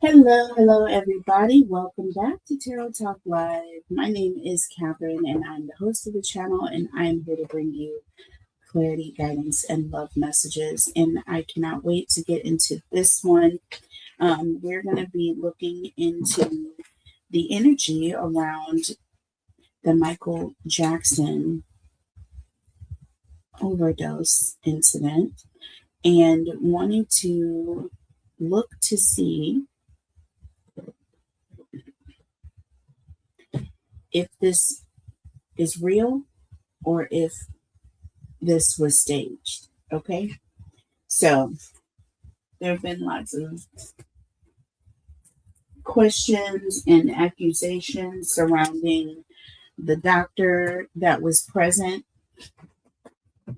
Hello, everybody. Welcome back to Tarot Talk Live. My name is Catherine, and I'm the host of the channel, and I am here to bring you clarity, guidance, and love messages. And I cannot wait to get into this one. We're going to be looking into the energy around the Michael Jackson overdose incident and wanting to look to see if this is real or if this was staged. Okay, so there have been lots of questions and accusations surrounding the doctor that was present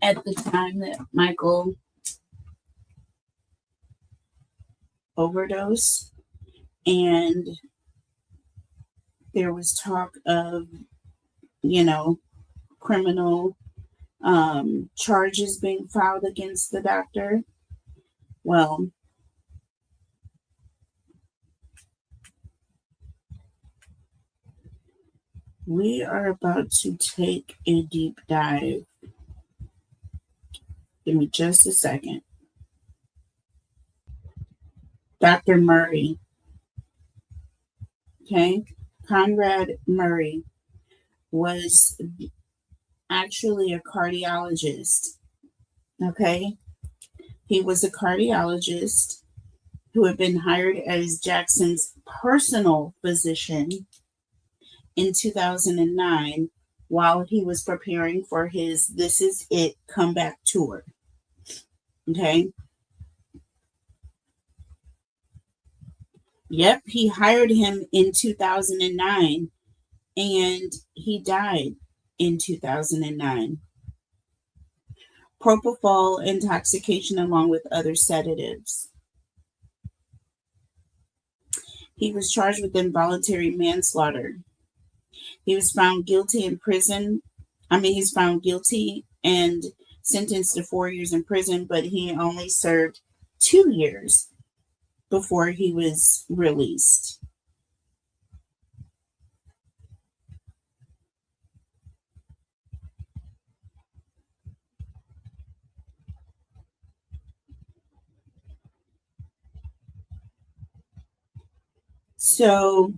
at the time that Michael overdosed, and there was talk of, criminal charges being filed against the doctor. Well, we are about to take a deep dive. Give me just a second. Dr. Murray. Okay. Conrad Murray was actually a cardiologist. Okay. He was a cardiologist who had been hired as Jackson's personal physician in 2009 while he was preparing for his This Is It comeback tour. Okay. Yep, he hired him in 2009 and he died in 2009. Propofol intoxication along with other sedatives. He was charged with involuntary manslaughter. He was found guilty in prison. He's found guilty and sentenced to 4 years in prison, but he only served 2 years before he was released. So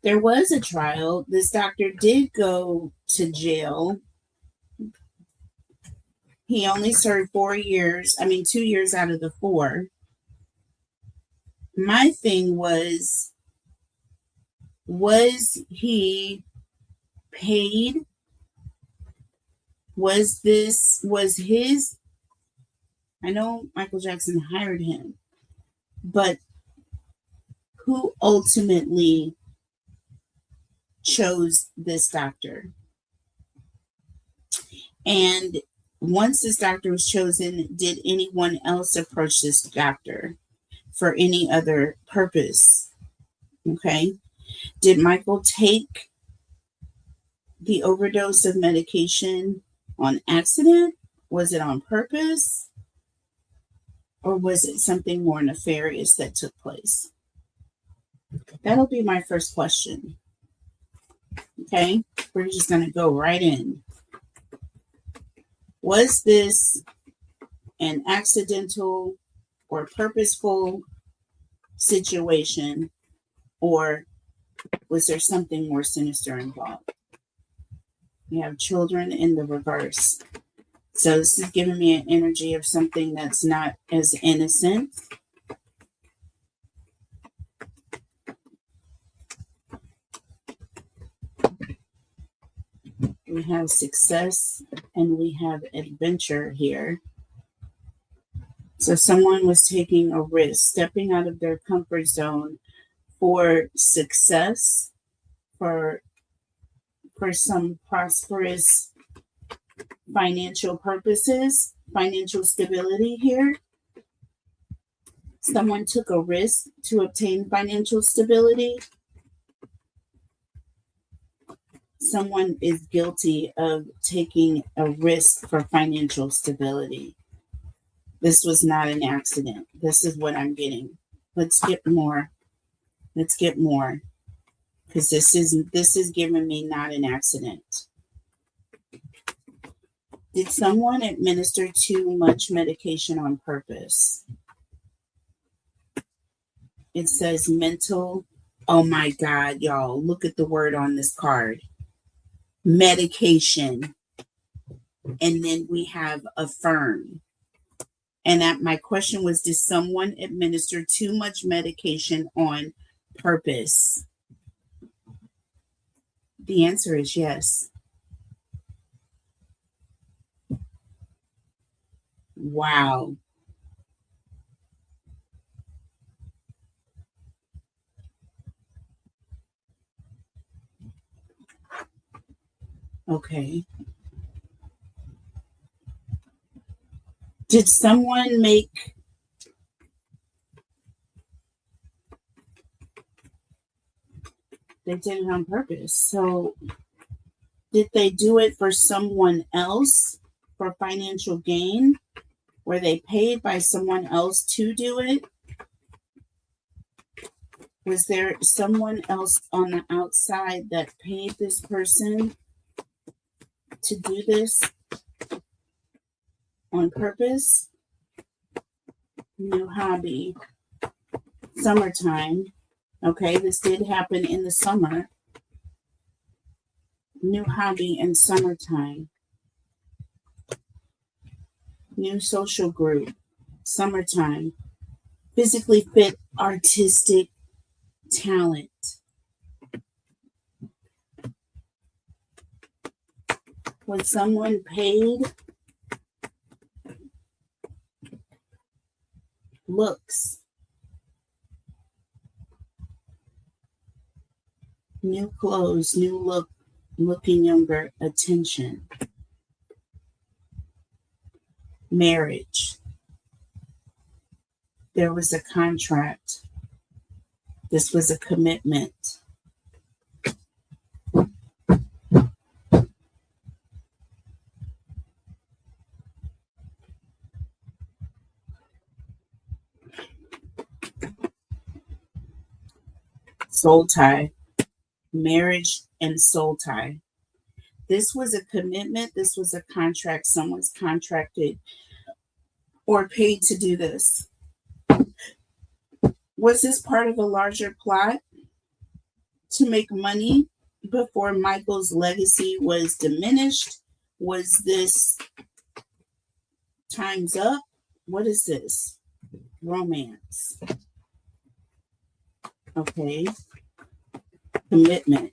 there was a trial. This doctor did go to jail. He only served 4 years. 2 years out of the 4. My thing was he paid? Was his? I know Michael Jackson hired him, but who ultimately chose this doctor? And once this doctor was chosen, did anyone else approach this doctor for any other purpose? Okay. Did Michael take the overdose of medication on accident? Was it on purpose? Or was it something more nefarious that took place? That'll be my first question. Okay, we're just going to go right in. Was this an accidental or purposeful situation, or was there something more sinister involved? We have children in the reverse. So this is giving me an energy of something that's not as innocent. We have success and we have adventure here. So someone was taking a risk, stepping out of their comfort zone for success, for some prosperous financial purposes, financial stability here. Someone took a risk to obtain financial stability. Someone is guilty of taking a risk for financial stability. This was not an accident. This is what I'm getting. Let's get more. Let's get more. Because this is giving me not an accident. Did someone administer too much medication on purpose? It says mental. Oh my God, y'all. Look at the word on this card. Medication. And then we have affirm. And my question was, did someone administer too much medication on purpose? The answer is yes. Wow. Okay. Did someone make they did it on purpose? So did they do it for someone else for financial gain? Were they paid by someone else to do it? Was there someone else on the outside that paid this person to do this on purpose? New hobby. Summertime. Okay, this did happen in the summer. New hobby in summertime. New social group. Summertime. Physically fit artistic talent. Was someone paid? Looks. New clothes, new look, looking younger, attention. Marriage. There was a contract. This was a commitment. Soul tie. Marriage and soul tie. This was a commitment. This was a contract. Someone's contracted or paid to do this. Was this part of a larger plot to make money before Michael's legacy was diminished? Was this time's up? What is this? Romance. Okay. Commitment.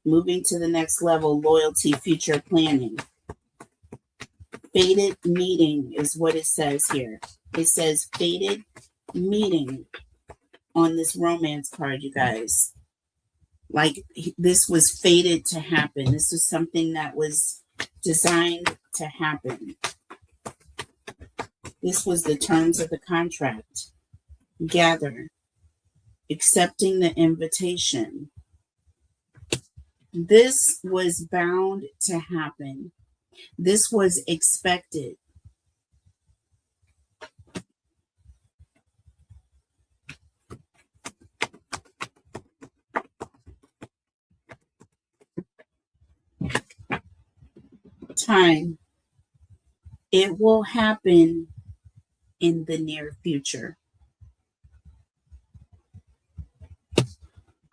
Moving to the next level, loyalty, future planning. Fated meeting is what it says here. It says fated meeting on this romance card, you guys. Like this was fated to happen. This was something that was designed to happen. This was the terms of the contract. Gather. Accepting the invitation. This was bound to happen. This was expected. Time. It will happen in the near future.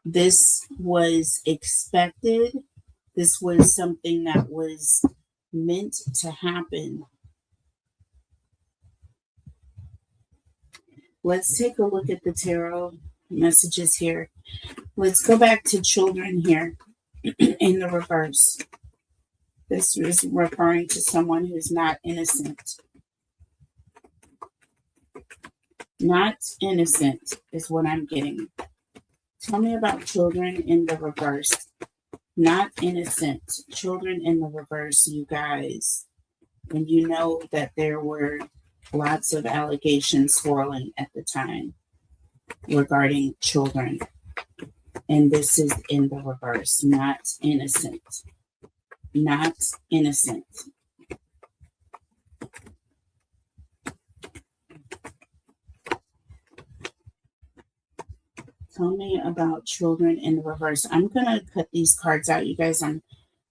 This was expected. This was something that was meant to happen. Let's take a look at the tarot messages here. Let's go back to children here in the reverse. This is referring to someone who's not innocent. Not innocent is what I'm getting. Tell me about children in the reverse. Not innocent. Children in the reverse, you guys. And you know that there were lots of allegations swirling at the time regarding children. And this is in the reverse. Not innocent. Not innocent. Tell me about children in the reverse. I'm going to cut these cards out, you guys. I'm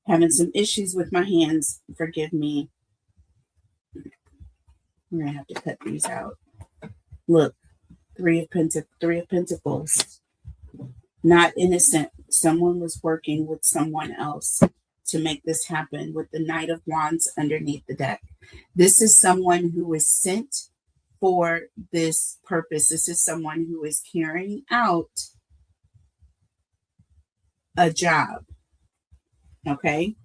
having some issues with my hands. Forgive me. We're going to have to cut these out. Look, Three of Pentacles. Not innocent. Someone was working with someone else to make this happen with the Knight of Wands underneath the deck. This is someone who is sent for this purpose. This is someone who is carrying out a job. Okay?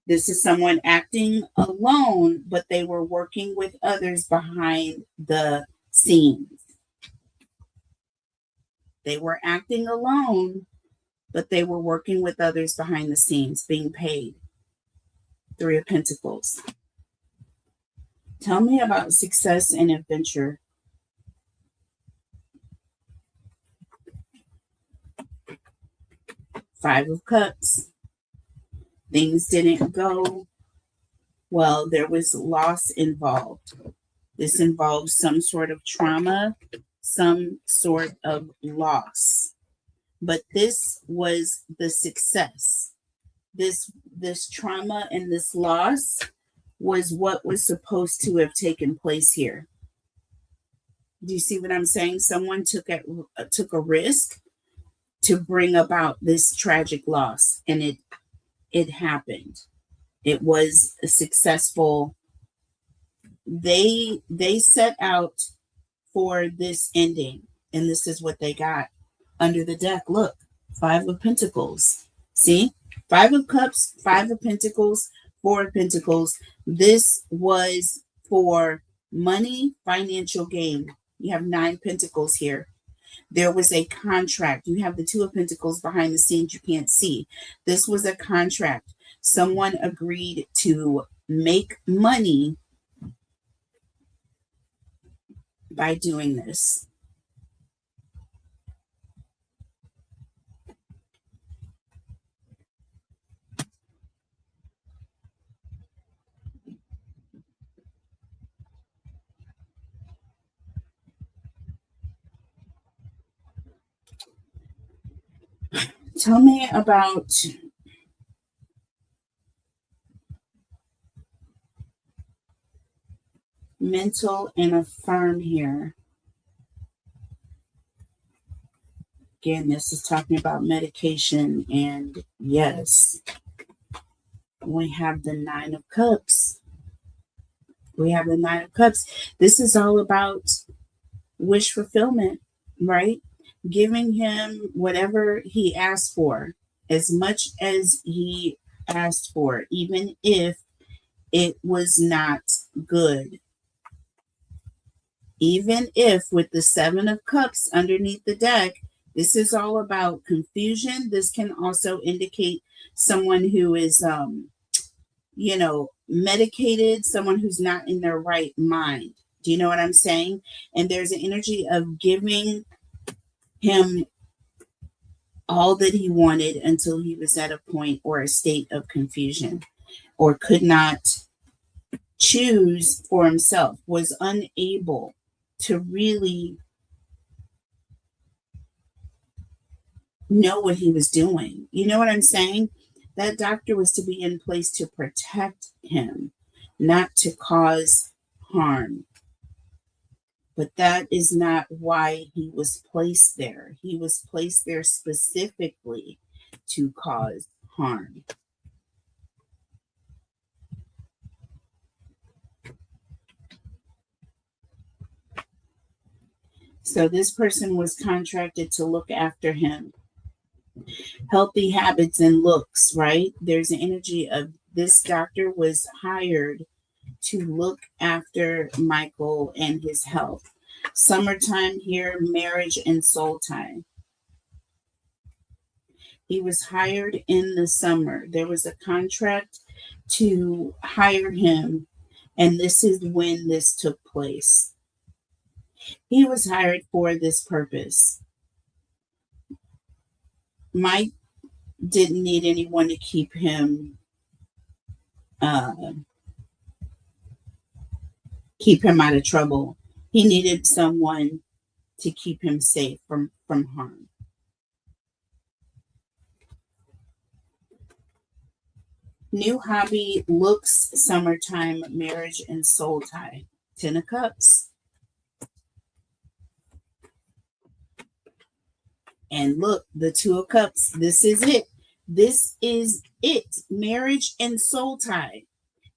This is someone acting alone, but they were working with others behind the scenes. They were acting alone, but they were working with others behind the scenes, being paid. Three of Pentacles. Tell me about success and adventure. Five of Cups. Things didn't go well. There was loss involved. This involves some sort of trauma, some sort of loss. But this was the success. This trauma and this loss was what was supposed to have taken place here. Do you see what I'm saying? Someone took a risk to bring about this tragic loss, and it happened. It was a successful. They set out for this ending, and this is what they got under the deck. Look, Five of Pentacles. See? Five of Cups, Five of Pentacles, Four of Pentacles. This was for money, financial gain. You have Nine Pentacles here. There was a contract. You have the Two of Pentacles behind the scenes you can't see. This was a contract. Someone agreed to make money by doing this. Tell me about mental and affirm here. Again, this is talking about medication, and yes, we have the Nine of Cups. We have the Nine of Cups. This is all about wish fulfillment, right? Giving him whatever he asked for, as much as he asked for, even if it was not good. Even if with the Seven of Cups underneath the deck, this is all about confusion. This can also indicate someone who is, medicated, someone who's not in their right mind. Do you know what I'm saying? And there's an energy of giving him all that he wanted until he was at a point or a state of confusion, or could not choose for himself, was unable to really know what he was doing. You know what I'm saying? That doctor was to be in place to protect him, not to cause harm. But that is not why he was placed there. He was placed there specifically to cause harm. So this person was contracted to look after him. Healthy habits and looks, right? There's an energy of this doctor was hired to look after Michael and his health. Summertime here, marriage and soul tie. He was hired in the summer. There was a contract to hire him, and this is when this took place. He was hired for this purpose. Mike didn't need anyone to keep him out of trouble. He needed someone to keep him safe from harm. New hobby, looks, summertime, marriage, and soul tie. 10 of Cups. And look, the 2 of Cups. This is it. This is it. Marriage and soul tie.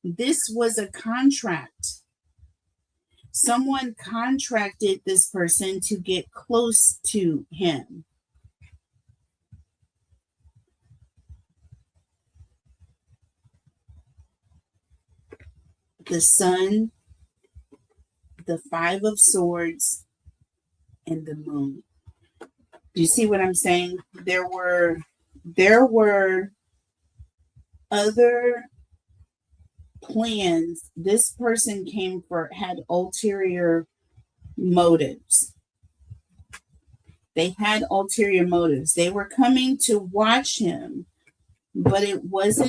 This was a contract. Someone contracted this person to get close to him. The Sun, the 5 of Swords, and the Moon. Do you see what I'm saying? There were other plans. This person had ulterior motives. They had ulterior motives. They were coming to watch him, but it was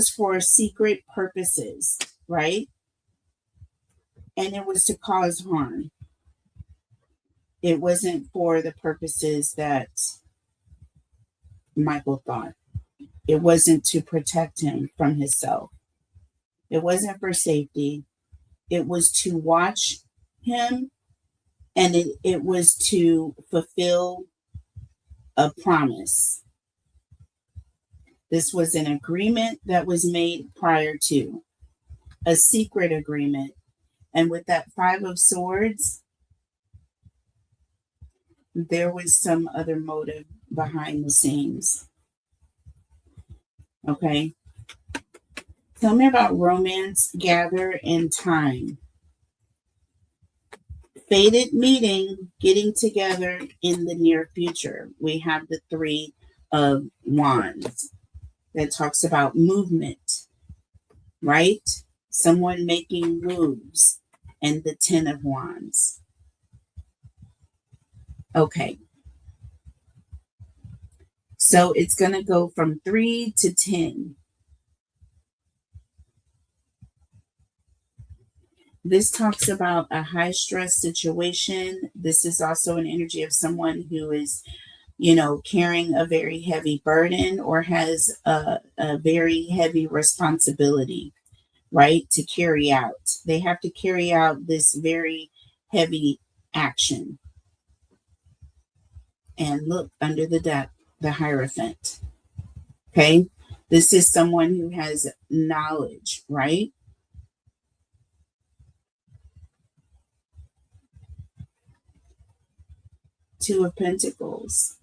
for secret purposes, right? And it was to cause harm. It wasn't for the purposes that Michael thought. It wasn't to protect him from himself. It wasn't for safety. It was to watch him, and it was to fulfill a promise. This was an agreement that was made prior to, a secret agreement. And with that 5 of Swords, there was some other motive behind the scenes. Okay. Tell me about romance, gather, and time. Fated meeting, getting together in the near future. We have the 3 of Wands that talks about movement, right? Someone making moves, and the 10 of Wands. Okay. So it's going to go from 3 to 10. This talks about a high stress situation. This is also an energy of someone who is, carrying a very heavy burden or has a very heavy responsibility, right, to carry out. They have to carry out this very heavy action. And look, under the deck, the Hierophant. Okay, this is someone who has knowledge, right? Two of Pentacles,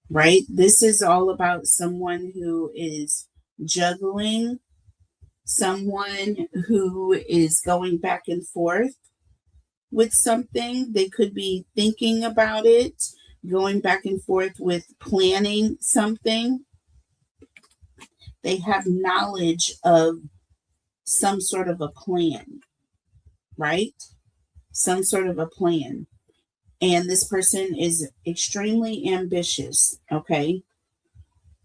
right? This is all about someone who is juggling, someone who is going back and forth with something. They could be thinking about it, going back and forth with planning something. They have knowledge of some sort of a plan, right? Some sort of a plan. And this person is extremely ambitious, okay?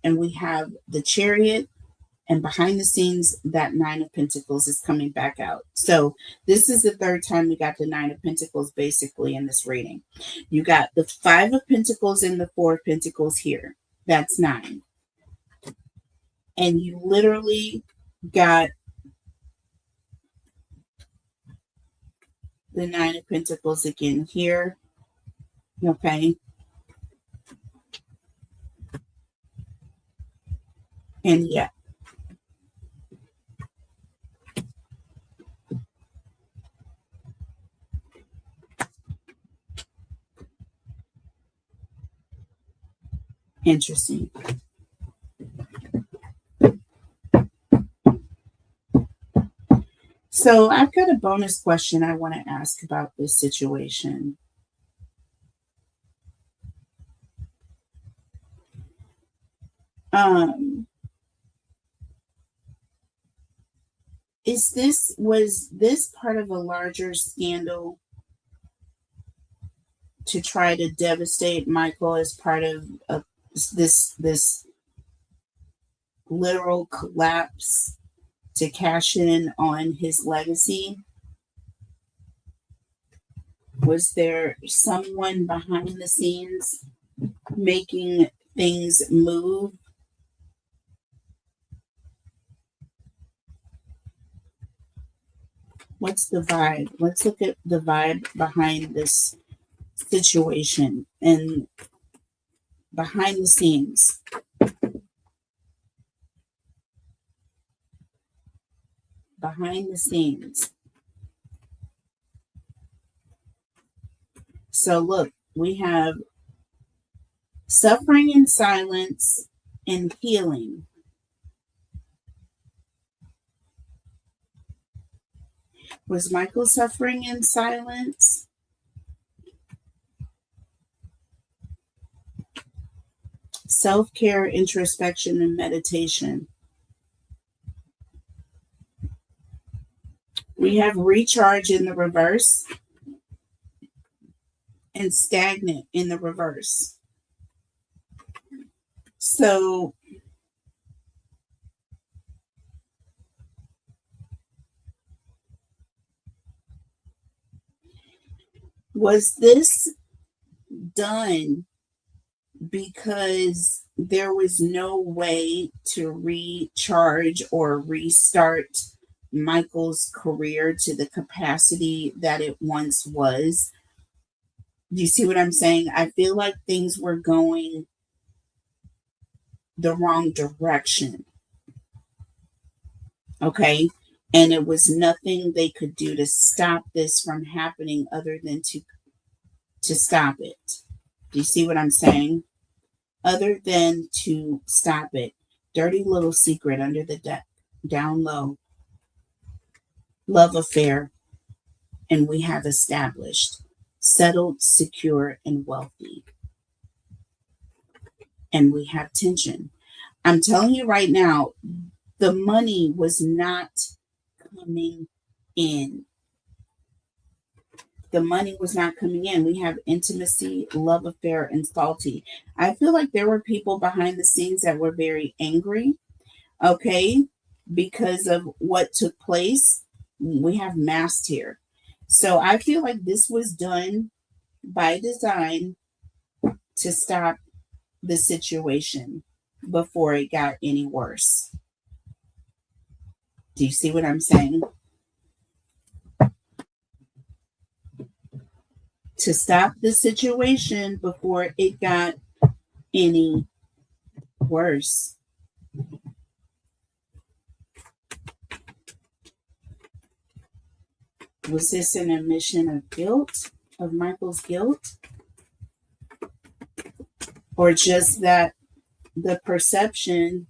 And we have the Chariot, and behind the scenes, that 9 of Pentacles is coming back out. So this is the third time we got the 9 of Pentacles basically in this reading. You got the 5 of Pentacles and the 4 of Pentacles here. That's 9. And you literally got the 9 of Pentacles again here. Okay. And yeah. Interesting. So I've got a bonus question I want to ask about this situation. Was this part of a larger scandal to try to devastate Michael as part of this literal collapse to cash in on his legacy? Was there someone behind the scenes making things move? What's the vibe? Let's look at the vibe behind this situation and behind the scenes. Behind the scenes. So look, we have suffering in silence and healing. Was Michael suffering in silence? Self-care, introspection, and meditation. We have recharge in the reverse and stagnant in the reverse. So was this done because there was no way to recharge or restart Michael's career to the capacity that it once was? Do you see what I'm saying? I feel like things were going the wrong direction. Okay. And it was nothing they could do to stop this from happening other than to stop it. Do you see what I'm saying? Other than to stop it. Dirty little secret under the deck, down low. Love affair. And we have established. Settled, secure, and wealthy. And we have tension. I'm telling you right now, the money was not coming in. The money was not coming in. We have intimacy, love affair, and salty. I feel like there were people behind the scenes that were very angry, okay, because of what took place. We have masked here. So I feel like this was done by design to stop the situation before it got any worse. Do you see what I'm saying? To stop the situation before it got any worse. Was this an admission of guilt, of Michael's guilt? Or just that the perception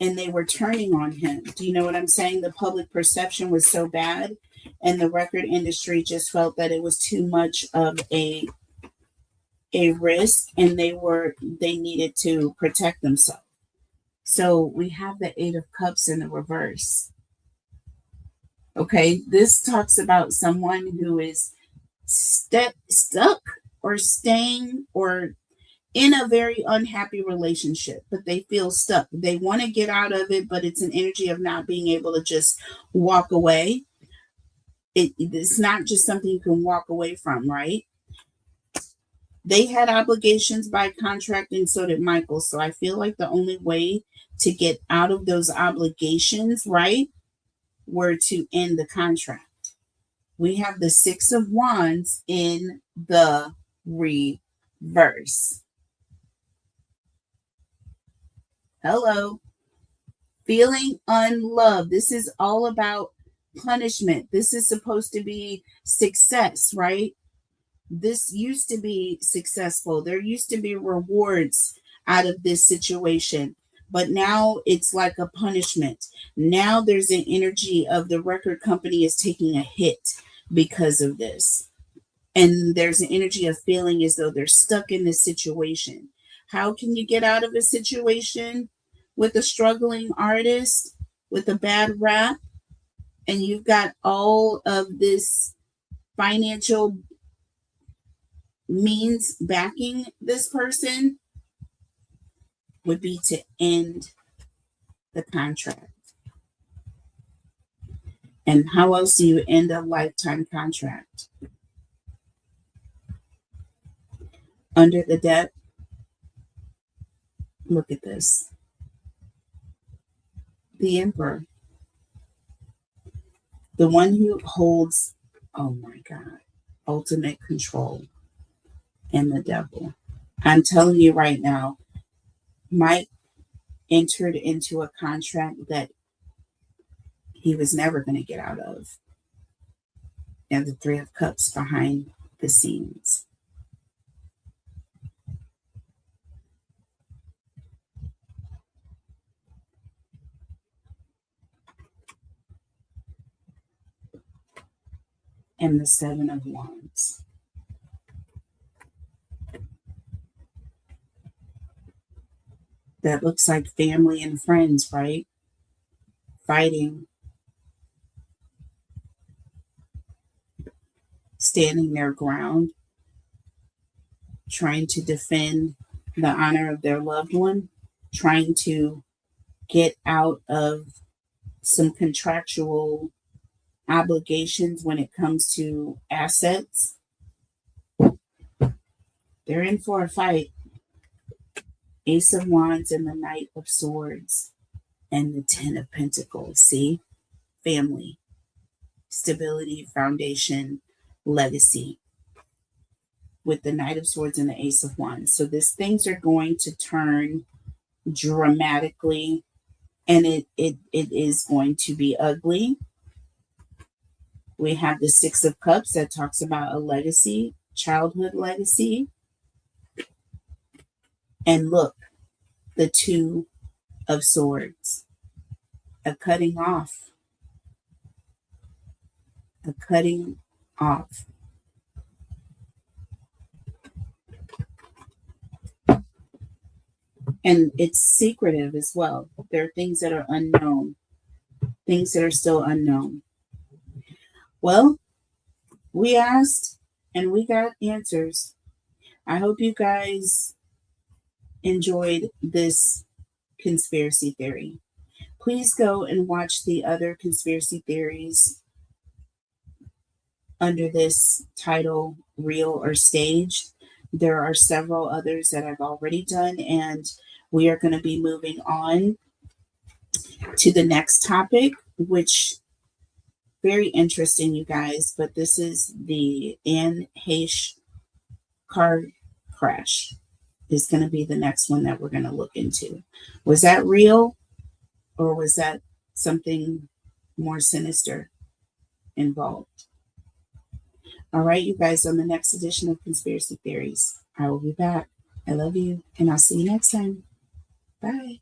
and they were turning on him? Do you know what I'm saying? The public perception was so bad and the record industry just felt that it was too much of a risk and they needed to protect themselves. So we have the Eight of Cups in the reverse. Okay, this talks about someone who is stuck or staying or in a very unhappy relationship, but they feel stuck. They want to get out of it, but it's an energy of not being able to just walk away. It's not just something you can walk away from, right? They had obligations by contract, and so did Michael. So I feel like the only way to get out of those obligations, right, were to end the contract. We have the Six of Wands in the reverse. Hello. Feeling unloved. This is all about punishment. This is supposed to be success, right? This used to be successful. There used to be rewards out of this situation, but now it's like a punishment. Now there's an energy of the record company is taking a hit because of this. And there's an energy of feeling as though they're stuck in this situation. How can you get out of a situation with a struggling artist, with a bad rap, and you've got all of this financial means backing this person? Would be to end the contract. And how else do you end a lifetime contract? Under the debt, look at this. The Emperor, the one who holds, oh my God, ultimate control, and the devil. I'm telling you right now, Mike entered into a contract that he was never going to get out of. And the Three of Cups behind the scenes. And the Seven of Wands. That looks like family and friends, right? Fighting, standing their ground, trying to defend the honor of their loved one, trying to get out of some contractual obligations when it comes to assets. They're in for a fight. Ace of Wands and the Knight of Swords and the Ten of Pentacles. See? Family, stability, foundation, legacy. With the Knight of Swords and the Ace of Wands. So these things are going to turn dramatically, and it is going to be ugly. We have the Six of Cups that talks about a legacy, childhood legacy. And look, the Two of Swords, a cutting off. A cutting off. And it's secretive as well. There are things that are unknown, things that are still unknown. Well, we asked and we got answers. I hope you guys enjoyed this conspiracy theory. Please go and watch the other conspiracy theories under this title, Real or Staged. There are several others that I've already done, and we are going to be moving on to the next topic, which very interesting, you guys, but this is the Anne Heche car crash is going to be the next one that we're going to look into. Was that real, or was that something more sinister involved? All right, you guys, on the next edition of Conspiracy Theories, I will be back. I love you, and I'll see you next time. Bye.